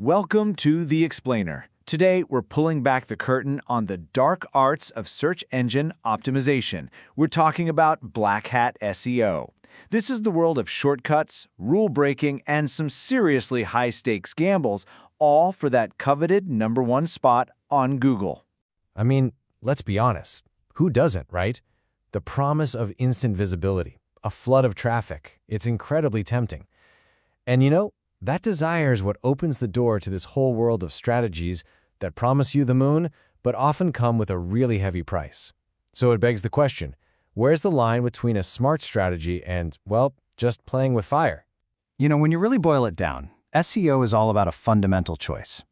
Welcome to The Explainer. Today, we're pulling back the curtain on the dark arts of search engine optimization. We're talking about Black Hat SEO. This is the world of shortcuts, rule-breaking, and some seriously high-stakes gambles, all for that coveted #1 spot on Google. I mean, let's be honest. Who doesn't, right? The promise of instant visibility, a flood of traffic. It's incredibly tempting. And that desire is what opens the door to this whole world of strategies that promise you the moon, but often come with a really heavy price. So it begs the question, where's the line between a smart strategy and, well, just playing with fire? When you really boil it down, SEO is all about a fundamental choice.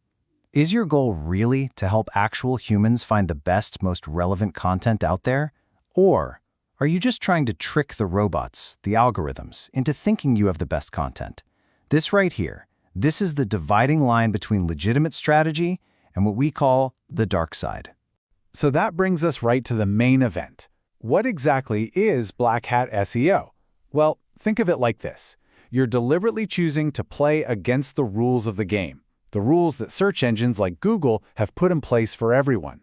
Is your goal really to help actual humans find the best, most relevant content out there? Or are you just trying to trick the robots, the algorithms, into thinking you have the best content? This right here, this is the dividing line between legitimate strategy and what we call the dark side. So that brings us right to the main event. What exactly is Black Hat SEO? Well, think of it like this. You're deliberately choosing to play against the rules of the game, the rules that search engines like Google have put in place for everyone.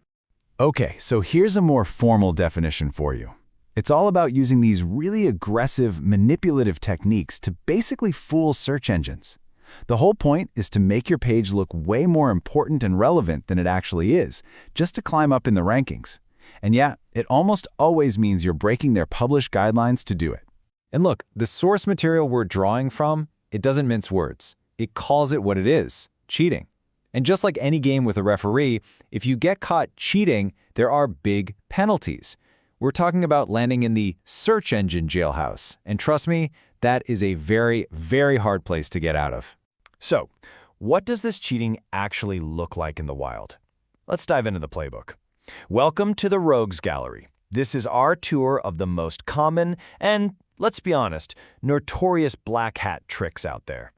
Okay, so here's a more formal definition for you. It's all about using these really aggressive, manipulative techniques to basically fool search engines. The whole point is to make your page look way more important and relevant than it actually is, just to climb up in the rankings. And yeah, it almost always means you're breaking their published guidelines to do it. And look, the source material we're drawing from, it doesn't mince words. It calls it what it is, cheating. And just like any game with a referee, if you get caught cheating, there are big penalties. We're talking about landing in the search engine jailhouse. And trust me, that is a very, very hard place to get out of. So, what does this cheating actually look like in the wild? Let's dive into the playbook. Welcome to the Rogues Gallery. This is our tour of the most common and, let's be honest, notorious black hat tricks out there.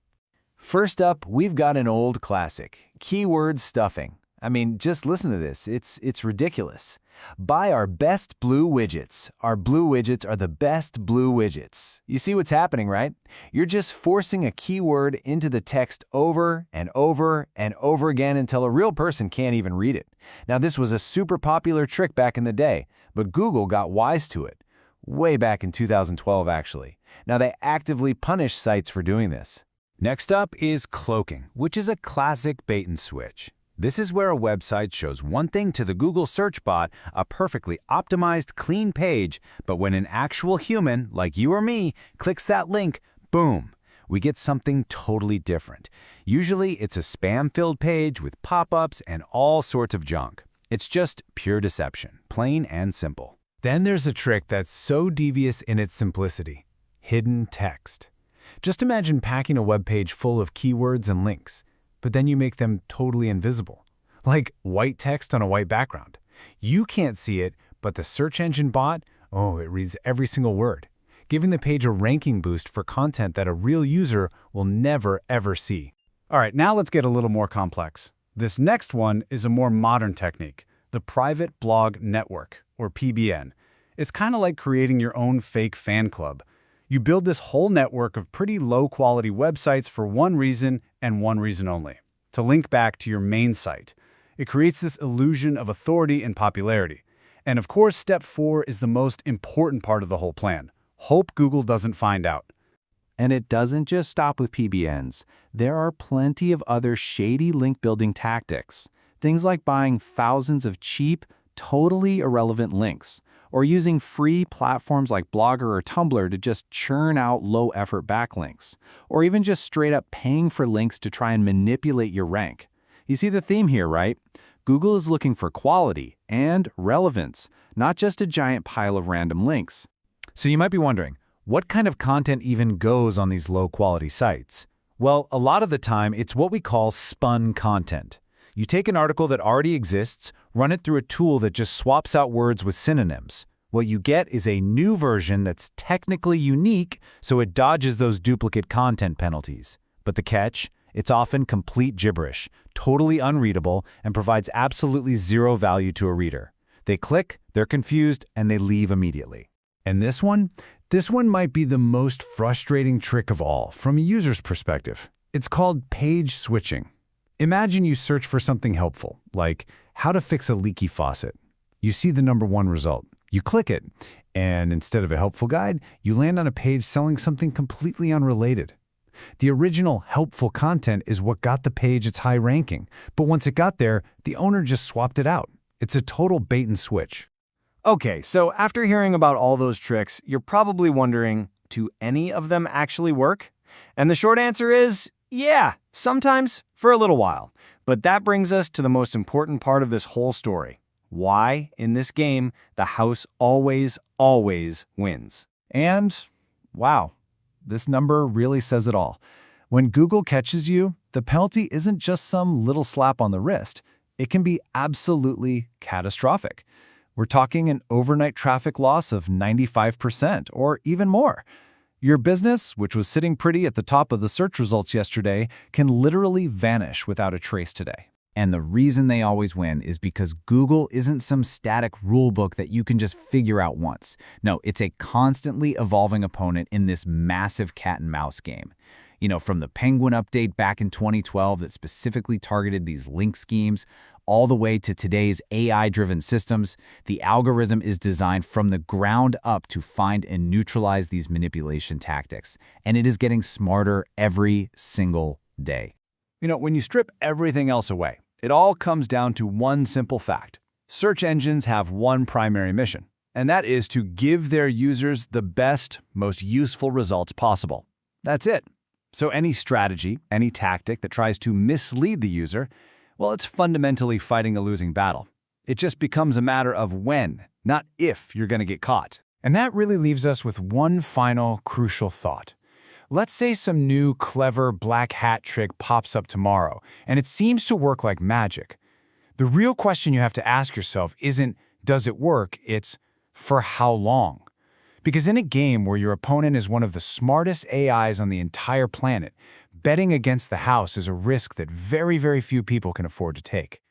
First up, we've got an old classic, keyword stuffing. I mean, just listen to this. It's ridiculous. Buy our best blue widgets. Our blue widgets are the best blue widgets. You see what's happening, right? You're just forcing a keyword into the text over and over and over again until a real person can't even read it. Now, this was a super popular trick back in the day, but Google got wise to it. Way back in 2012, actually. Now, they actively punish sites for doing this. Next up is cloaking, which is a classic bait and switch. This is where a website shows one thing to the Google search bot, a perfectly optimized, clean page, but when an actual human, like you or me, clicks that link, boom, we get something totally different. Usually, it's a spam-filled page with pop-ups and all sorts of junk. It's just pure deception, plain and simple. Then there's a trick that's so devious in its simplicity: hidden text. Just imagine packing a web page full of keywords and links, but then you make them totally invisible, like white text on a white background. You can't see it, but the search engine bot, it reads every single word, giving the page a ranking boost for content that a real user will never, ever see. All right, now let's get a little more complex. This next one is a more modern technique, the private blog network, or PBN. It's kind of like creating your own fake fan club. You build this whole network of pretty low-quality websites for one reason and one reason only: to link back to your main site. It creates this illusion of authority and popularity. And of course, step 4 is the most important part of the whole plan. Hope Google doesn't find out. And it doesn't just stop with PBNs. There are plenty of other shady link-building tactics. Things like buying thousands of cheap, totally irrelevant links, or using free platforms like Blogger or Tumblr to just churn out low-effort backlinks, or even just straight up paying for links to try and manipulate your rank. You see the theme here, right? Google is looking for quality and relevance, not just a giant pile of random links. So you might be wondering, what kind of content even goes on these low-quality sites? Well, a lot of the time, it's what we call spun content. You take an article that already exists, run it through a tool that just swaps out words with synonyms. What you get is a new version that's technically unique, so it dodges those duplicate content penalties. But the catch? It's often complete gibberish, totally unreadable, and provides absolutely zero value to a reader. They click, they're confused, and they leave immediately. And this one might be the most frustrating trick of all from a user's perspective. It's called page switching. Imagine you search for something helpful, like how to fix a leaky faucet. You see the #1 result. You click it, and instead of a helpful guide, you land on a page selling something completely unrelated. The original helpful content is what got the page its high ranking, but once it got there, the owner just swapped it out. It's a total bait and switch. Okay, so after hearing about all those tricks, you're probably wondering, do any of them actually work? And the short answer is, yeah, sometimes, for a little while. But that brings us to the most important part of this whole story. Why, in this game, the house always wins. And, wow, this number really says it all. When Google catches you, the penalty isn't just some little slap on the wrist. It can be absolutely catastrophic. We're talking an overnight traffic loss of 95% or even more. Your business, which was sitting pretty at the top of the search results yesterday, can literally vanish without a trace today. And the reason they always win is because Google isn't some static rulebook that you can just figure out once. No, it's a constantly evolving opponent in this massive cat and mouse game. You know, from the Penguin update back in 2012 that specifically targeted these link schemes, all the way to today's AI-driven systems, the algorithm is designed from the ground up to find and neutralize these manipulation tactics. And it is getting smarter every single day. You know, when you strip everything else away, it all comes down to one simple fact. Search engines have one primary mission, and that is to give their users the best, most useful results possible. That's it. So any strategy, any tactic that tries to mislead the user, well, it's fundamentally fighting a losing battle. It just becomes a matter of when, not if, you're going to get caught. And that really leaves us with one final crucial thought. Let's say some new, clever black hat trick pops up tomorrow, and it seems to work like magic. The real question you have to ask yourself isn't, does it work? It's, for how long? Because in a game where your opponent is one of the smartest AIs on the entire planet, betting against the house is a risk that very few people can afford to take.